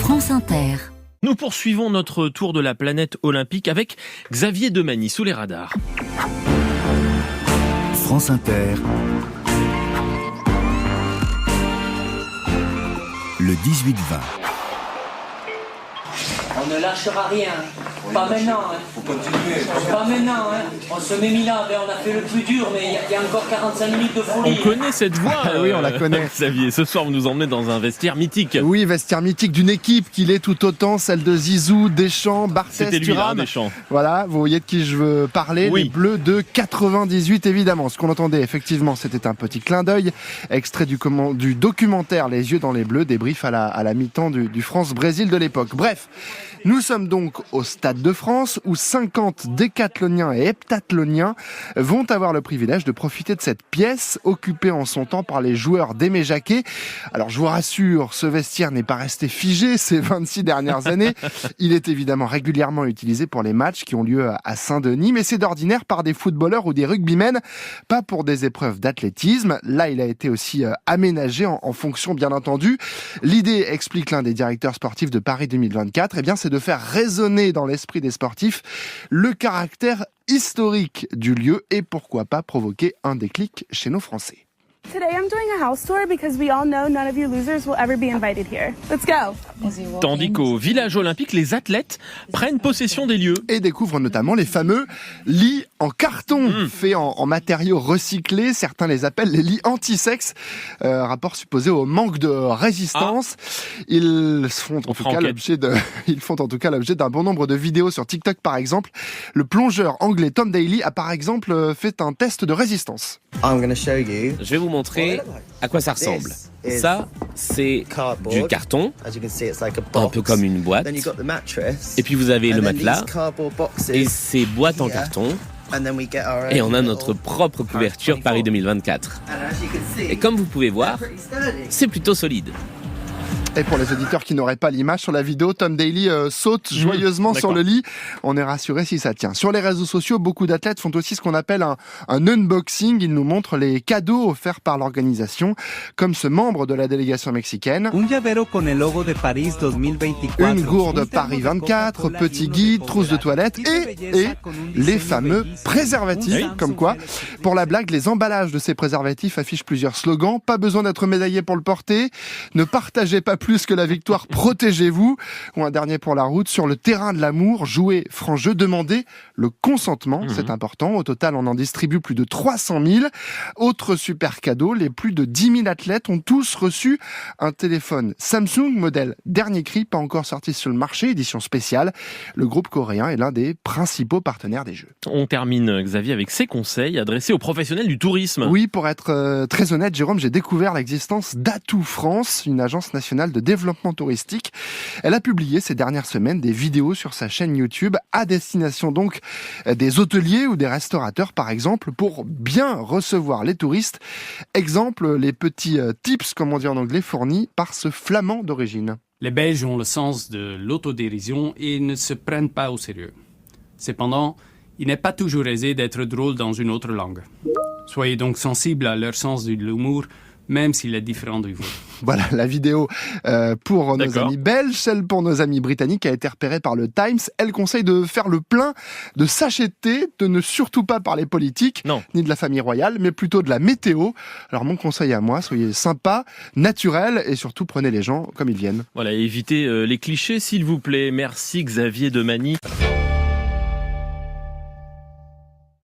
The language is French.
France Inter. Nous poursuivons notre tour de la planète olympique avec Xavier Demagny sous les radars. France Inter. Le 18-20. On ne lâchera rien. Pas maintenant. Faut continuer. Pas maintenant. On se met mis là. On a fait le plus dur, mais il y a encore 45 minutes de folie. On connaît cette voix. Oui, on la connaît. Xavier, ce soir, vous nous emmenez dans un vestiaire mythique. Oui, vestiaire mythique d'une équipe qui l'est tout autant, celle de Zizou, Deschamps, Barthez, C'était lui là, Thuram. Deschamps. Voilà, vous voyez de qui je veux parler, Oui. Les Bleus de 98 évidemment. Ce qu'on entendait effectivement, c'était un petit clin d'œil, extrait du documentaire Les yeux dans les bleus, débrief à la mi-temps du France-Brésil de l'époque. Bref, nous sommes donc au Stade de France où 50 décathloniens et heptathloniens vont avoir le privilège de profiter de cette pièce occupée en son temps par les joueurs d'Aimé Jacquet. Alors je vous rassure, ce vestiaire n'est pas resté figé ces 26 dernières années. Il est évidemment régulièrement utilisé pour les matchs qui ont lieu à Saint-Denis, mais c'est d'ordinaire par des footballeurs ou des rugbymen, pas pour des épreuves d'athlétisme. Là, il a été aussi aménagé en fonction, bien entendu. L'idée, explique l'un des directeurs sportifs de Paris 2024, c'est de faire résonner dans l'esprit des sportifs le caractère historique du lieu et pourquoi pas provoquer un déclic chez nos Français. Today I'm doing a house tour because we all know none of you losers will ever be invited here. Let's go. Tandis qu'au village olympique, les athlètes prennent possession des lieux. Et découvrent notamment les fameux lits en carton, faits en matériaux recyclés. Certains les appellent les lits anti-sexe, rapport supposé au manque de résistance. Ils font en tout cas l'objet d'un bon nombre de vidéos sur TikTok par exemple. Le plongeur anglais Tom Daley a par exemple fait un test de résistance. Je vais vous montrer à quoi ça ressemble. Ça, c'est du carton, un peu comme une boîte. Et puis vous avez le matelas et ces boîtes en carton. Et on a notre propre couverture Paris 2024. Et comme vous pouvez voir, c'est plutôt solide. Et pour les auditeurs qui n'auraient pas l'image sur la vidéo, Tom Daley saute joyeusement sur le lit. On est rassuré si ça tient. Sur les réseaux sociaux, beaucoup d'athlètes font aussi ce qu'on appelle un unboxing. Ils nous montrent les cadeaux offerts par l'organisation, comme ce membre de la délégation mexicaine. Une gourde Paris 24, petit guide, trousse de toilette et les fameux préservatifs. Comme quoi, pour la blague, les emballages de ces préservatifs affichent plusieurs slogans. Pas besoin d'être médaillé pour le porter. Ne partagez pas plus que la victoire, protégez-vous. Ou un dernier pour la route, sur le terrain de l'amour, jouez franc jeu, demandez le consentement, c'est important. Au total, on en distribue plus de 300 000. Autre super cadeau, les plus de 10 000 athlètes ont tous reçu un téléphone Samsung, modèle dernier cri, pas encore sorti sur le marché, édition spéciale. Le groupe coréen est l'un des principaux partenaires des Jeux. On termine, Xavier, avec ces conseils adressés aux professionnels du tourisme. Oui, pour être très honnête, Jérôme, j'ai découvert l'existence d'Atout France, une agence nationale de développement touristique. Elle a publié ces dernières semaines des vidéos sur sa chaîne YouTube à destination donc des hôteliers ou des restaurateurs par exemple pour bien recevoir les touristes. Exemple, les petits tips, comme on dit en anglais, fournis par ce Flamand d'origine. Les Belges ont le sens de l'autodérision et ne se prennent pas au sérieux. Cependant, il n'est pas toujours aisé d'être drôle dans une autre langue. Soyez donc sensible à leur sens de l'humour, même s'il est différent de vous. Voilà, la vidéo pour nos amis belges, celle pour nos amis britanniques a été repérée par le Times. Elle conseille de faire le plein de sachets de thé, de ne surtout pas parler politique, ni de la famille royale, mais plutôt de la météo. Alors mon conseil à moi, soyez sympa, naturel et surtout prenez les gens comme ils viennent. Voilà, évitez les clichés s'il vous plaît. Merci Xavier Demagny.